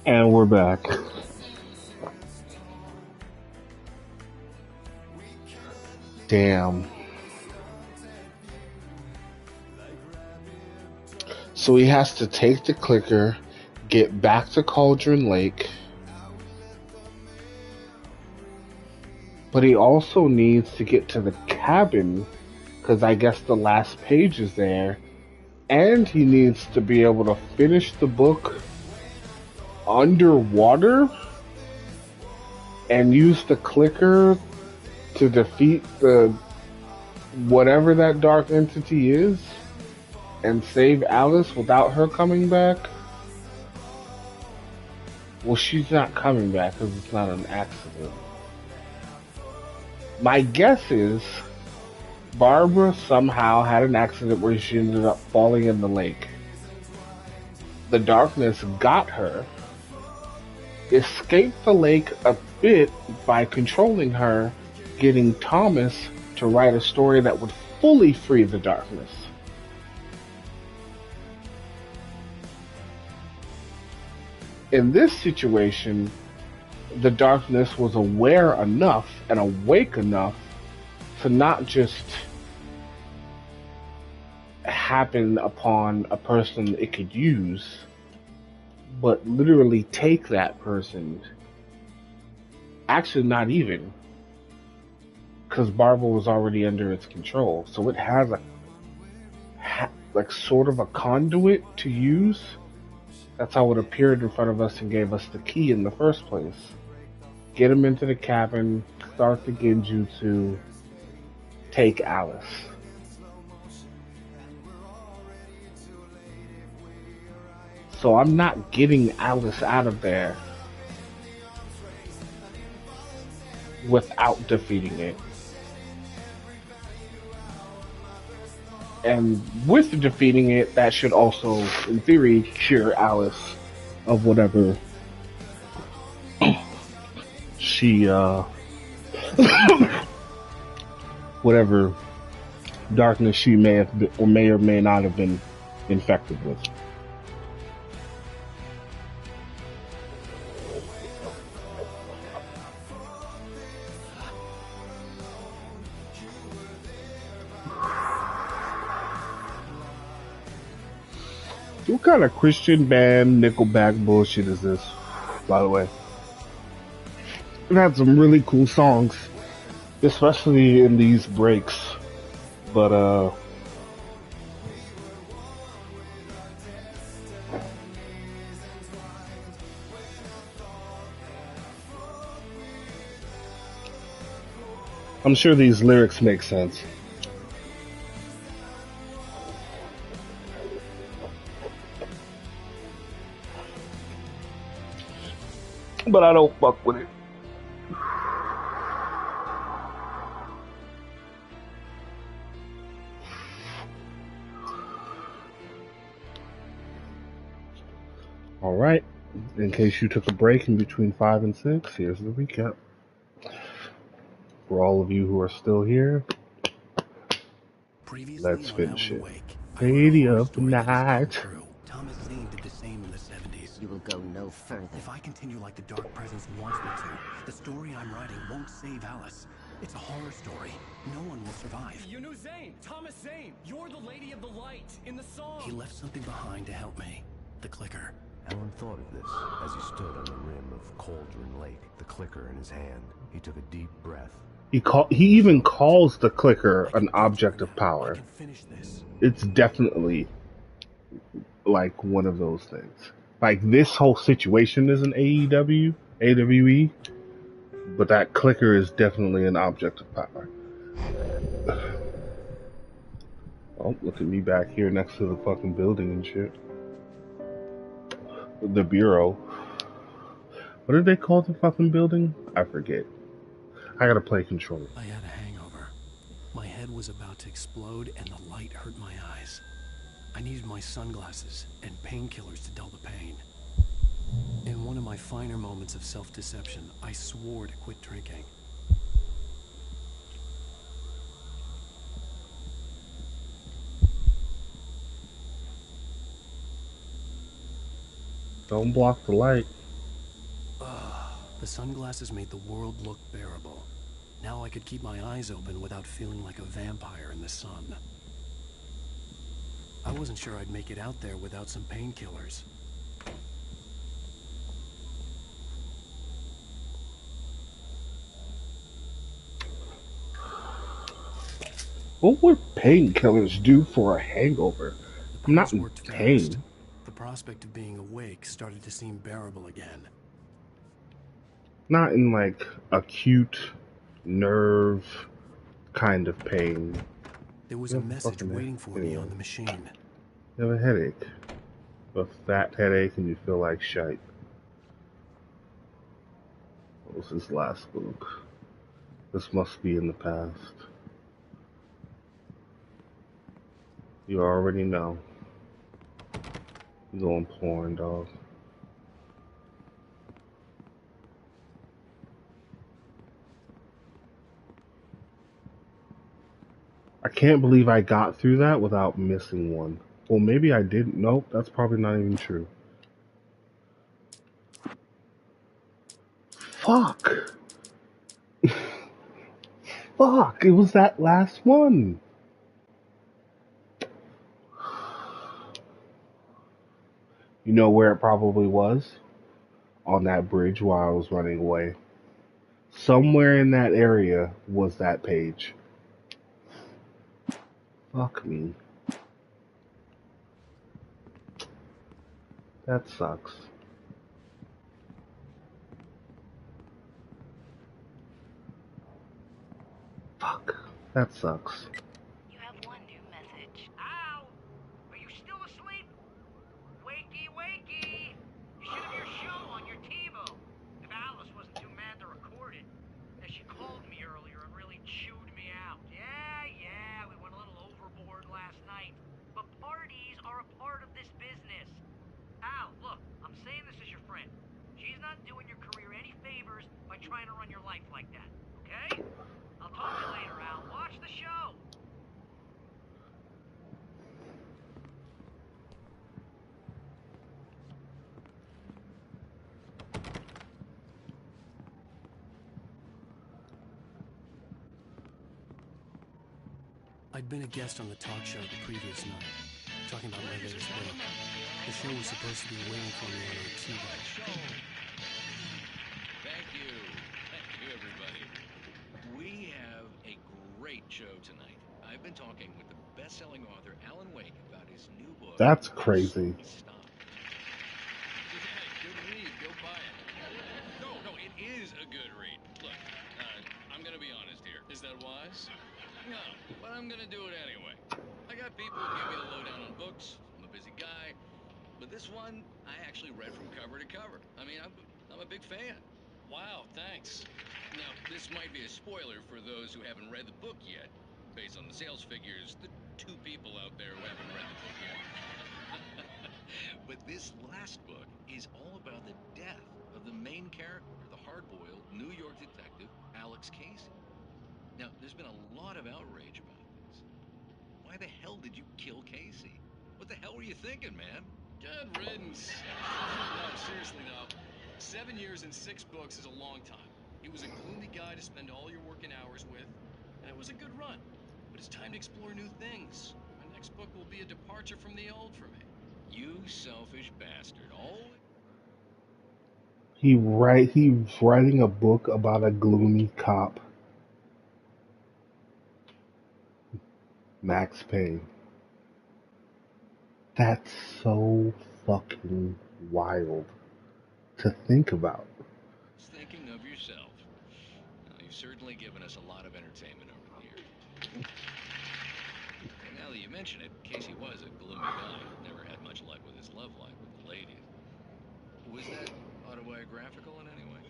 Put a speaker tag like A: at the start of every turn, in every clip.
A: And we're back. Damn. So he has to take the clicker, get back to Cauldron Lake, but he also needs to get to the cabin, because I guess the last page is there, and he needs to be able to finish the book underwater and use the clicker to defeat the whatever that dark entity is and save Alice without her coming back. Well, she's not coming back because it's not an accident. My guess is Barbara somehow had an accident where she ended up falling in the lake. The darkness got her, escaped the lake a bit by controlling her, getting Thomas to write a story that would fully free the darkness. In this situation, the darkness was aware enough and awake enough to not just happen upon a person it could use, but literally take that person. Actually, not even, because Barbara was already under its control, so it has like sort of a conduit to use. That's how it appeared in front of us and gave us the key in the first place. Get him into the cabin, start the genjutsu, take Alice. So I'm not getting Alice out of there without defeating it. And with defeating it, that should also, in theory, cure Alice of whatever she, whatever darkness she may have been, or may not have been infected with. What kind of Christian band Nickelback bullshit is this, by the way? It had some really cool songs, especially in these breaks, but I'm sure these lyrics make sense. But I don't fuck with it. Alright, in case you took a break in between 5 and 6, here's the recap. For all of you who are still here, let's finish it. Lady of the night.
B: Thomas Zane did the same in the 70s.
C: You will go no further.
B: If I continue like the Dark Presence wants me to, the story I'm writing won't save Alice. It's a horror story. No one will survive.
D: You knew Zane! Thomas Zane! You're the Lady of the Light in the song!
B: He left something behind to help me. The clicker.
E: Alan thought of this as he stood on the rim of Cauldron Lake, the clicker in his hand. He took a deep breath.
A: He even calls the clicker an object of power.
B: I can finish this.
A: It's definitely like one of those things. Like this whole situation is an AWE, but that clicker is definitely an object of power. Oh, look at me back here next to the fucking building and shit. The bureau. What did they call the fucking building? I forget. I gotta play Control.
B: I had a hangover. My head was about to explode and the light hurt my eyes. I needed my sunglasses and painkillers to dull the pain. In one of my finer moments of self-deception, I swore to quit drinking.
A: Don't block the light.
B: The sunglasses made the world look bearable. Now I could keep my eyes open without feeling like a vampire in the sun. I wasn't sure I'd make it out there without some painkillers.
A: What would painkillers do for a hangover?
B: The
A: I'm not
B: pills
A: in
B: worked fast.
A: pain.
B: The prospect of being awake started to seem bearable again.
A: Not in like acute nerve kind of pain.
B: There was
A: You
B: a
A: have a
B: message
A: fucking
B: waiting for me
A: anyway.
B: on the machine.
A: You have a headache. A fat headache and you feel like shite. What was his last book? This must be in the past. You already know. You going porn, dog. I can't believe I got through that without missing one. Well, maybe I didn't. Nope, that's probably not even true. Fuck! Fuck! It was that last one! You know where it probably was? On that bridge while I was running away. Somewhere in that area was that page. Fuck me. That sucks. Fuck. That sucks.
C: You have one new message.
F: Ow! Are you still asleep? Wakey, wakey! You should have your show on your TiVo. If Alice wasn't too mad to record it. And she called me earlier and really chewed me out. Yeah, we went a little overboard last night. But parties are a part of this business. Al, look, I'm saying this as your friend. She's not doing your career any favors by trying to run your life like that, okay? I'll talk to you later, Al. Watch the show.
B: I'd been a guest on the talk show the previous night, talking about my latest book. The show was supposed to be waiting for me on a TV.
G: Thank you, everybody. We have a great show tonight. I've been talking with the best-selling author Alan Wake about his new book.
A: That's crazy.
G: Stop. Yeah, good read. Go buy it. No, it is a good read. Look, I'm gonna be honest here.
B: Is that wise?
G: No, but I'm gonna do it anyway. I got people who give me the lowdown on books. I'm a busy guy. But this one, I actually read from cover to cover. I mean, I'm a big fan.
B: Wow, thanks.
G: Now, this might be a spoiler for those who haven't read the book yet. Based on the sales figures, the 2 people out there who haven't read the book yet. But this last book is all about the death of the main character, the hard-boiled New York detective, Alex Casey. Now, there's been a lot of outrage about this. Why the hell did you kill Casey? What the hell were you thinking, man?
B: Good riddance. No, seriously though. 7 years and 6 books is a long time. He was a gloomy guy to spend all your working hours with, and it was a good run. But it's time to explore new things. My next book will be a departure from the old for me.
G: You selfish bastard.
A: He's writing a book about a gloomy cop. Max Payne. That's so fucking wild to think about.
G: Thinking of yourself. You've certainly given us a lot of entertainment over the years. And now that you mention it, Casey was a gloomy guy. Never had much luck with his love life with the ladies. Was that autobiographical in any way?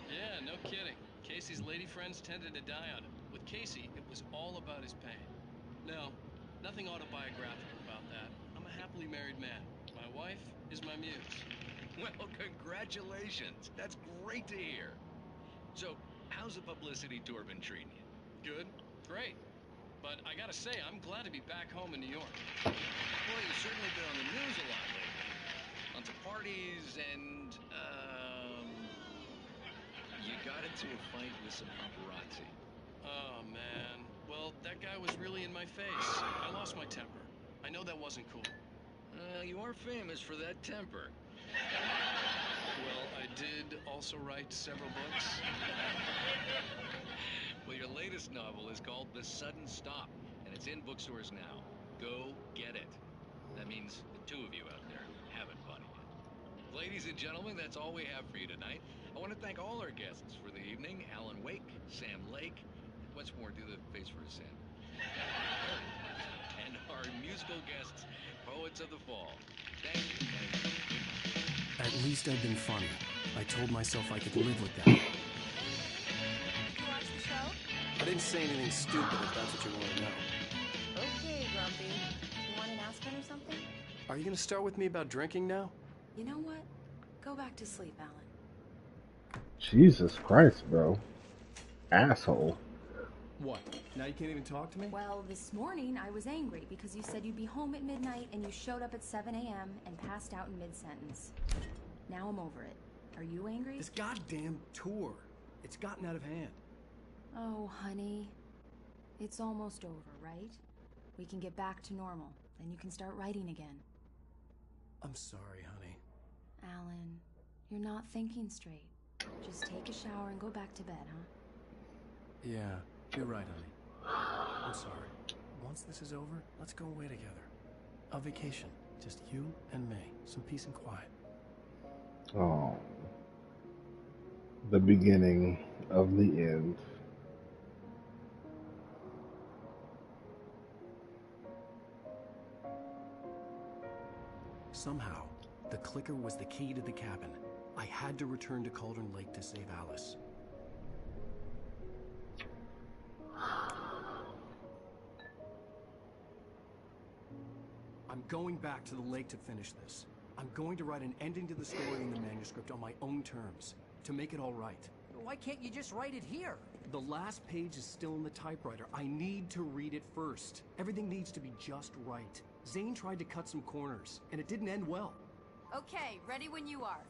B: Yeah, no kidding. Casey's lady friends tended to die on him. With Casey, it was all about his pain. No, nothing autobiographical about that. I'm a happily married man. My wife is my muse.
G: Well, congratulations. That's great to hear. So, how's the publicity tour been treating you?
B: Good, great. But I gotta say, I'm glad to be back home in New York.
G: Well, you've certainly been on the news a lot lately. Lots of parties and, into a fight with some paparazzi.
B: Oh, man. Well, that guy was really in my face. I lost my temper. I know that wasn't cool.
G: You are famous for that temper.
B: Well, I did also write several books.
G: Well, your latest novel is called The Sudden Stop, and it's in bookstores now. Go get it. That means the two of you out there haven't bought it yet. Ladies and gentlemen, that's all we have for you tonight. I want to thank all our guests for the evening. Alan Wake, Sam Lake, once more, do the face for a Sam. And our musical guests, Poets of the Fall. Thank you.
B: At least I've been funny. I told myself I could live with that.
C: You watch the show?
B: I didn't say anything stupid if that's what you want to know.
C: Okay, Grumpy. You want an aspirin or something?
B: Are you going to start with me about drinking now?
C: You know what? Go back to sleep, Alan.
A: Jesus Christ, bro. Asshole.
B: What? Now you can't even talk to me?
C: Well, this morning I was angry because you said you'd be home at midnight and you showed up at 7 a.m. and passed out in mid-sentence. Now I'm over it. Are you angry?
B: This goddamn tour. It's gotten out of hand.
C: Oh, honey. It's almost over, right? We can get back to normal. Then you can start writing again.
B: I'm sorry, honey.
C: Alan, you're not thinking straight. Just take a shower and go back to bed, huh?
B: Yeah, you're right, honey. I'm sorry. Once this is over, let's go away together. A vacation. Just you and me. Some peace and quiet.
A: Oh. The beginning of the end.
B: Somehow, the clicker was the key to the cabin. I had to return to Cauldron Lake to save Alice. I'm going back to the lake to finish this. I'm going to write an ending to the story in the manuscript on my own terms, to make it all right.
D: Why can't you just write it here?
B: The last page is still in the typewriter. I need to read it first. Everything needs to be just right. Zane tried to cut some corners, and it didn't end well.
C: Okay, ready when you are.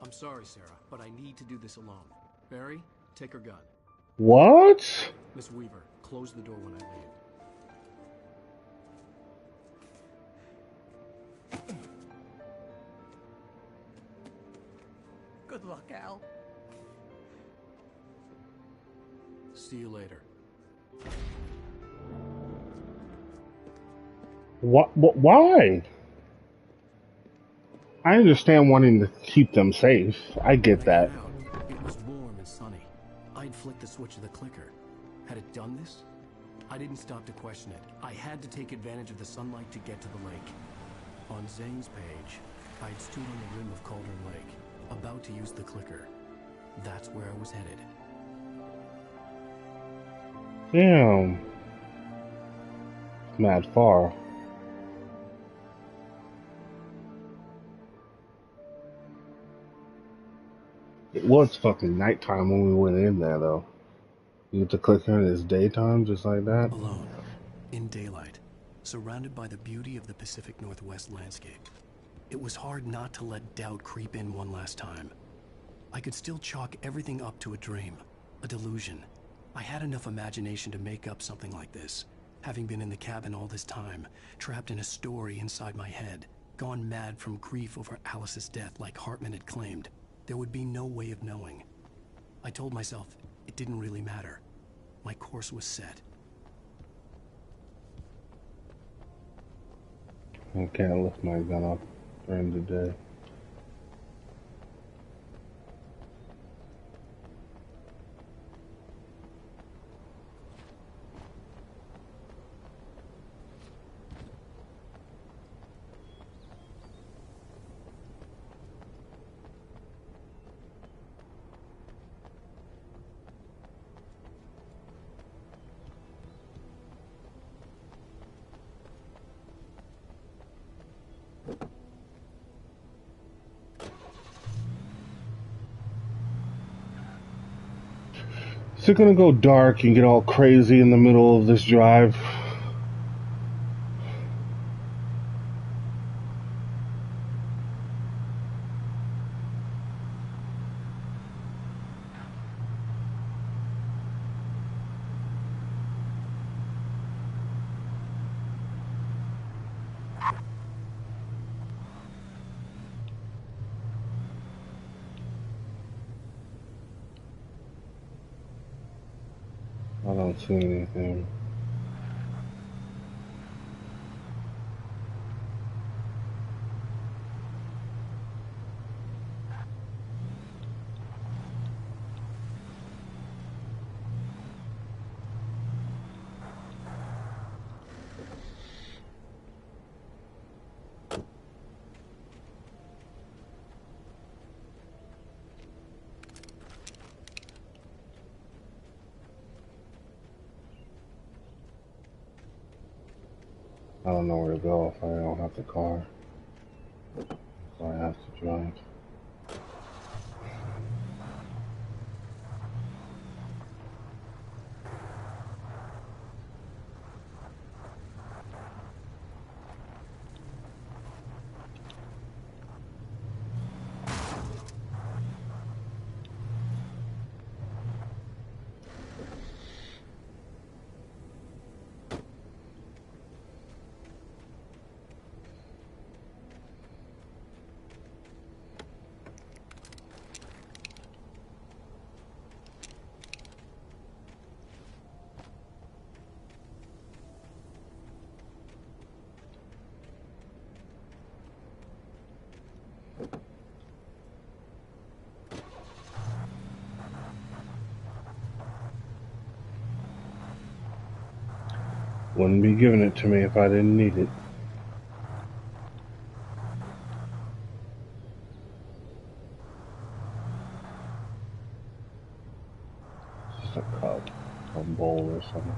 B: I'm sorry, Sarah, but I need to do this alone. Barry, take her gun.
A: What?
B: Miss Weaver, close the door when I leave.
D: Good luck, Al.
B: See you later.
A: What? Why? I understand wanting to keep them safe. I get
B: When I
A: that.
B: got out, it was warm and sunny. I'd flicked the switch of the clicker. Had it done this? I didn't stop to question it. I had to take advantage of the sunlight to get to the lake. On Zane's page, I'd stood on the rim of Cauldron Lake, about to use the clicker. That's where I was headed.
A: Damn. Mad far. It was fucking nighttime when we went in there, though. You get to click on it's daytime, just like that.
B: Alone, in daylight, surrounded by the beauty of the Pacific Northwest landscape. It was hard not to let doubt creep in one last time. I could still chalk everything up to a dream, a delusion. I had enough imagination to make up something like this, having been in the cabin all this time, trapped in a story inside my head, gone mad from grief over Alice's death like Hartman had claimed. There would be no way of knowing. I told myself it didn't really matter. My course was set.
A: I can't lift my gun up during the day. Is it gonna go dark and get all crazy in the middle of this drive? I don't see anything. I don't know where to go if I don't have the car. So I have to drive. Wouldn't be giving it to me if I didn't need it. Just a cup, a bowl or something.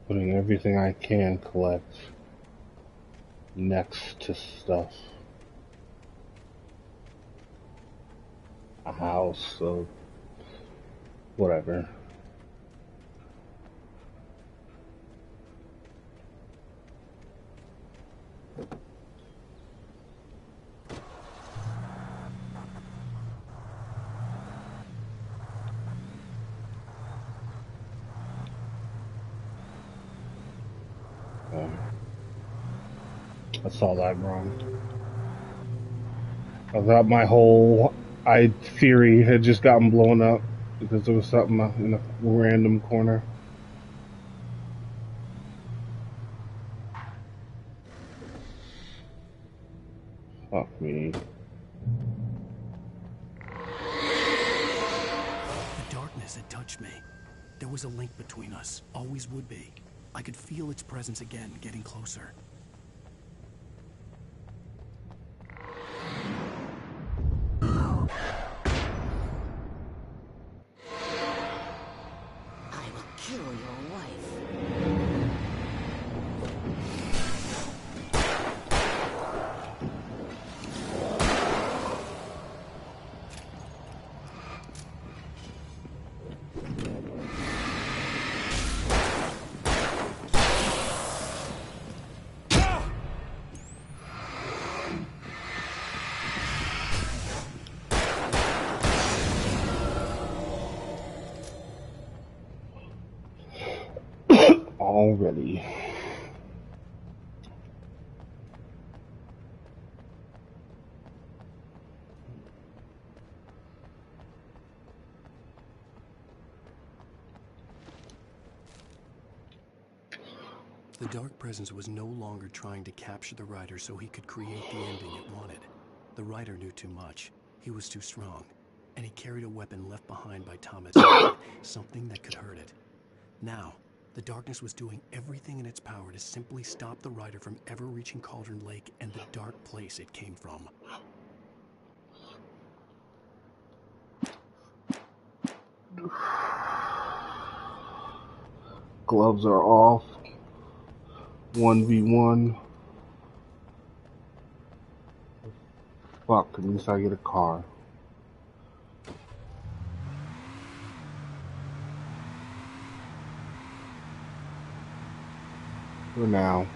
A: Putting everything I can collect next to stuff. A house, so whatever. I saw that wrong. I thought my whole theory had just gotten blown up because there was something in a random corner. Fuck me.
B: The darkness had touched me. There was a link between us. Always would be. I could feel its presence again, getting closer.
A: Already.
B: The dark presence was no longer trying to capture the rider so he could create the ending it wanted. The rider knew too much. He was too strong. And he carried a weapon left behind by Thomas, something that could hurt it. Now, the darkness was doing everything in its power to simply stop the rider from ever reaching Cauldron Lake and the dark place it came from.
A: Gloves are off. 1v1. Fuck, at least I get a car. For now.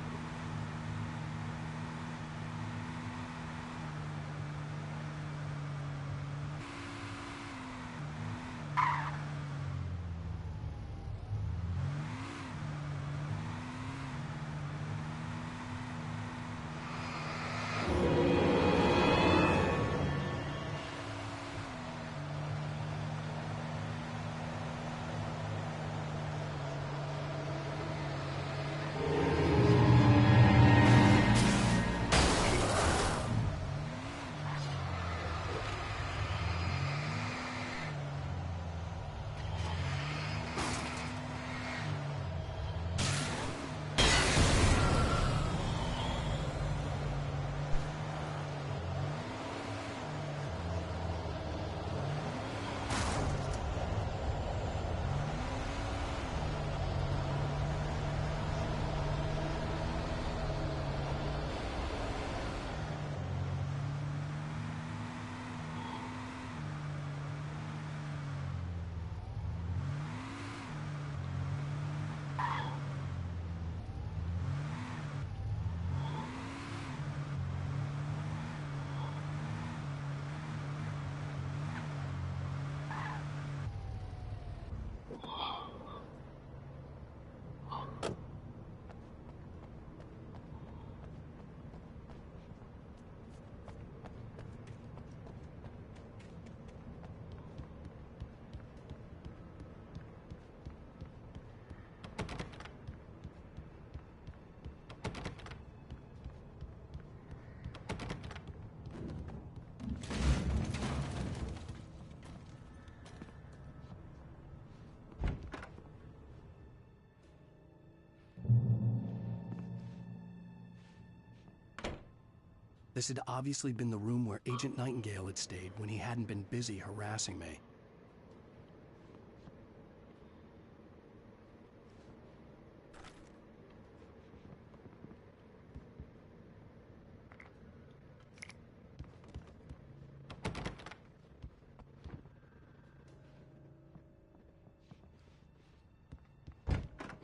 B: This had obviously been the room where Agent Nightingale had stayed when he hadn't been busy harassing me.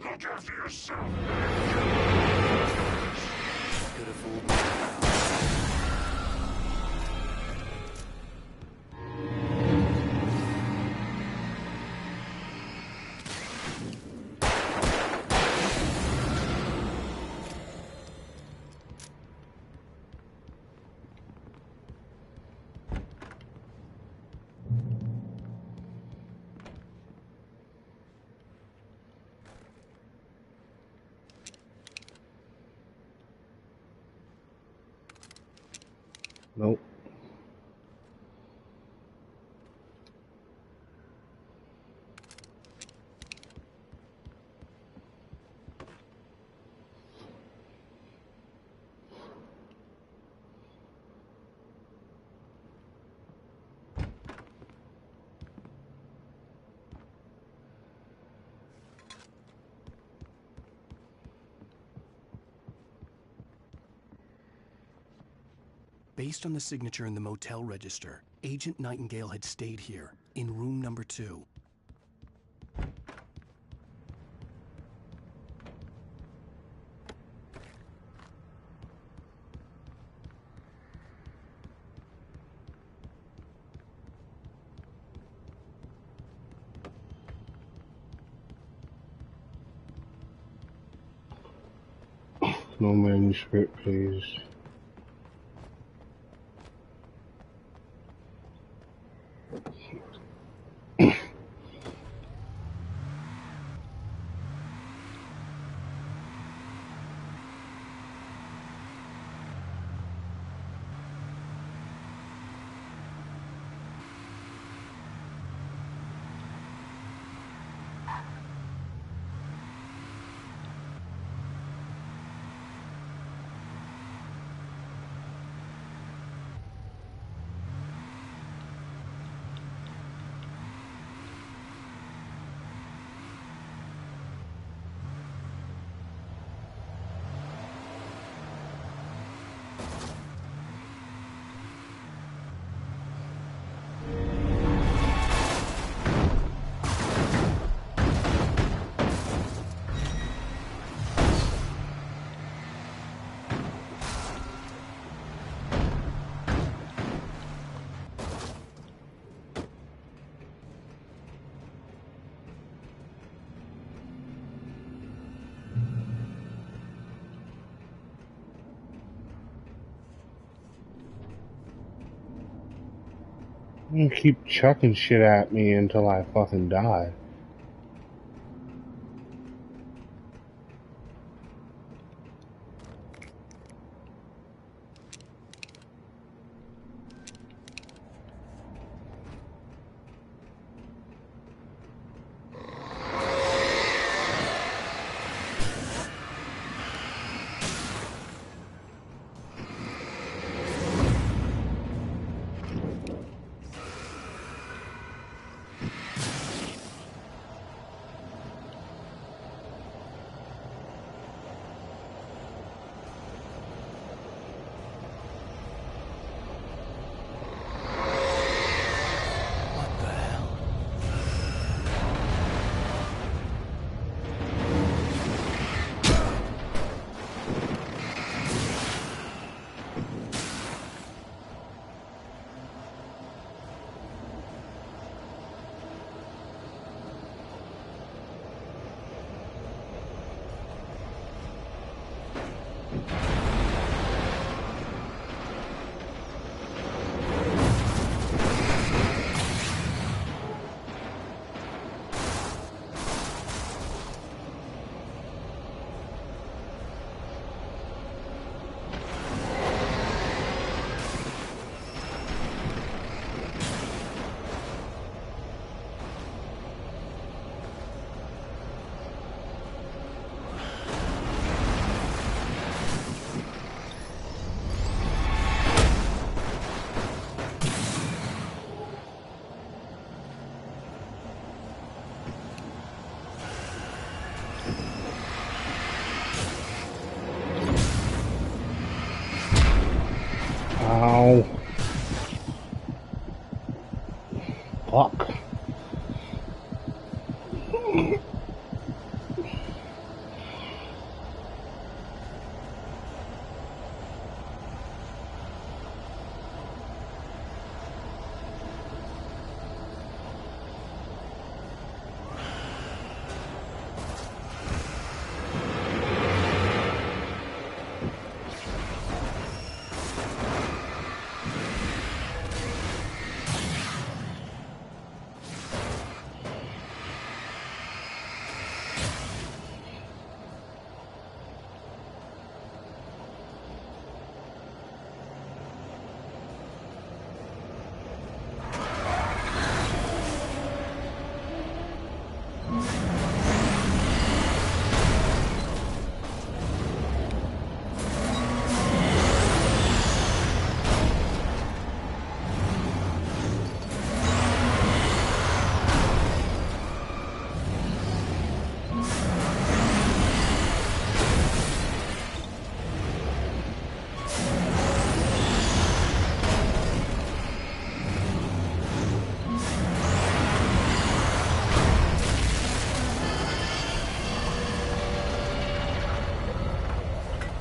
H: Look after yourself.
B: Could have fooled me.
A: Nope.
B: Based on the signature in the motel register, Agent Nightingale had stayed here, in room number 2.
A: No manuscript, please. You keep chucking shit at me until I fucking die.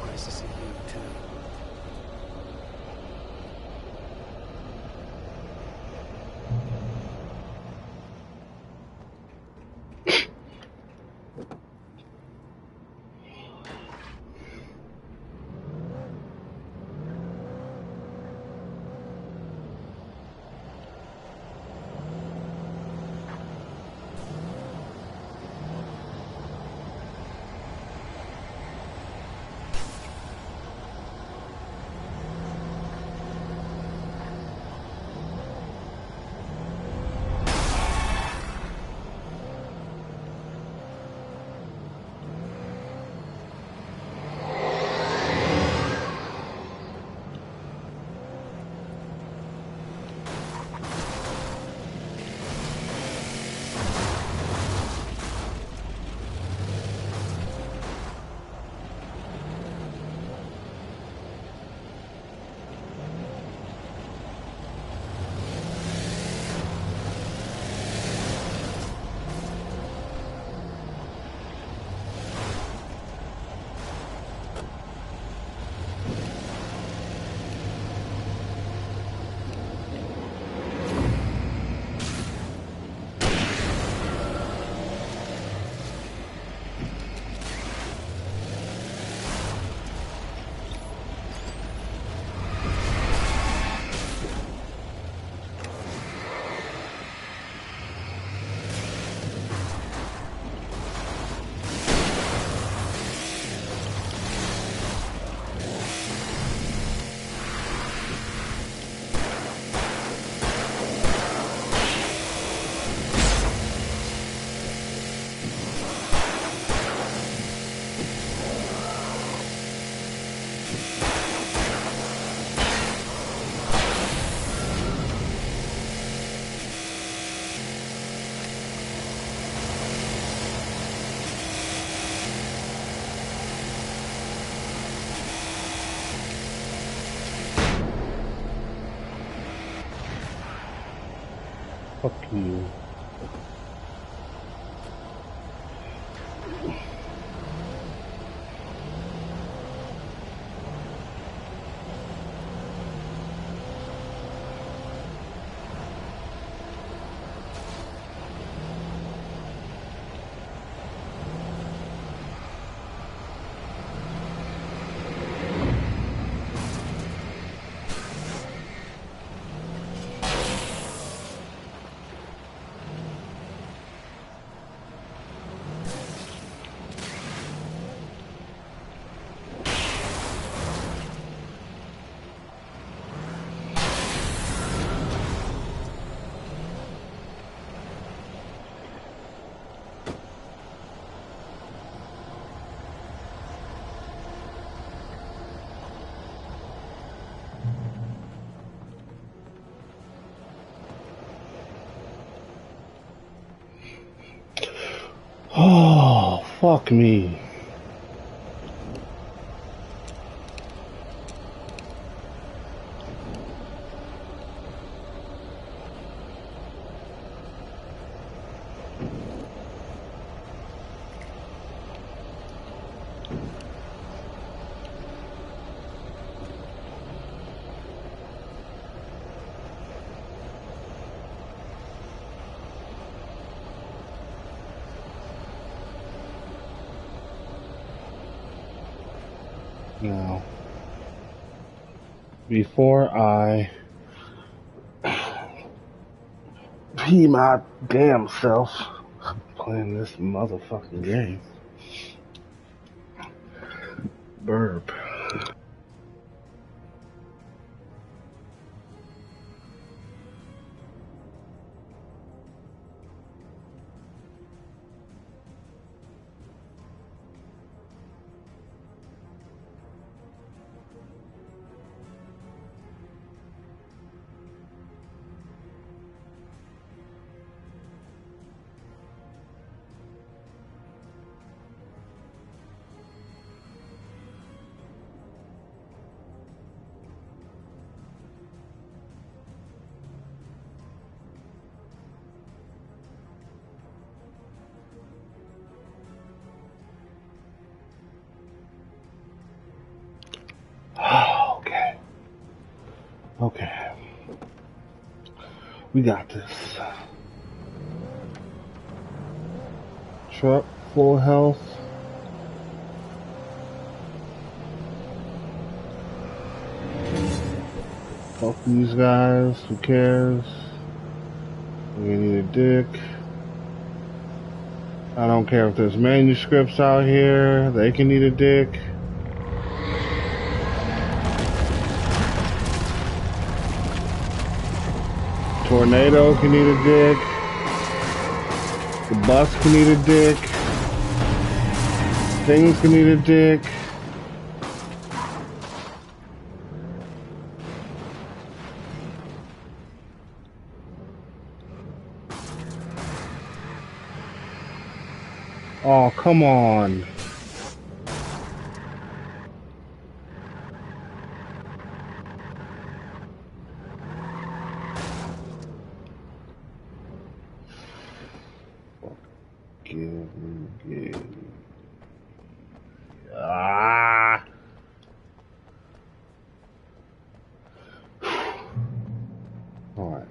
B: Nice to see you, too.
A: Fuck you. Oh, fuck me. Now, before I pee my damn self, playing this motherfucking game. Burp. Okay. Okay. We got this. Truck, full health. Fuck these guys. Who cares? We need a dick. I don't care if there's manuscripts out here. They can eat a dick. Tornado can eat a dick. The bus can eat a dick. Things can eat a dick. Oh, come on. Ah. All right.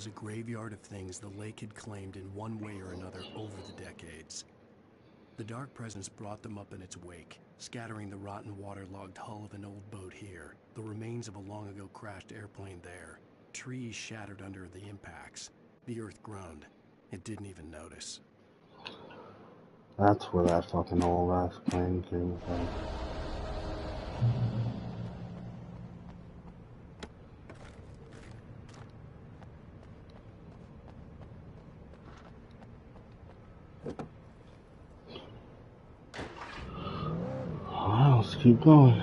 B: was a graveyard of things the lake had claimed in one way or another over the decades. The dark presence brought them up in its wake, scattering the rotten waterlogged hull of an old boat here, the remains of a long-ago crashed airplane there, trees shattered under the impacts. The earth groaned. It didn't even notice.
A: That's where that fucking old ass plane came from. Alright, let's keep going.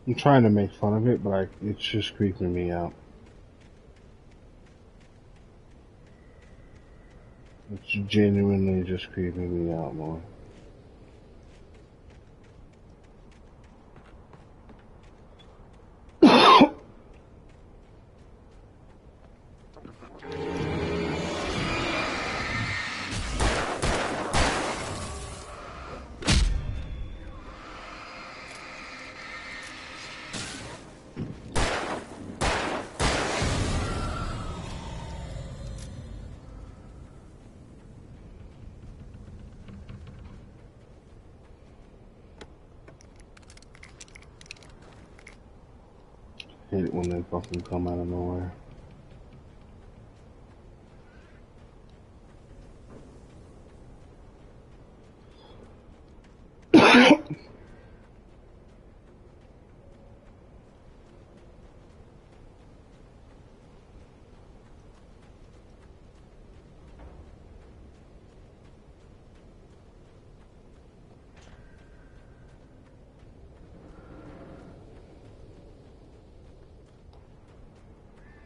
A: I'm trying to make fun of it, but it's just creeping me out. It's genuinely just creeping me out more. I hate it when they fucking come out of nowhere.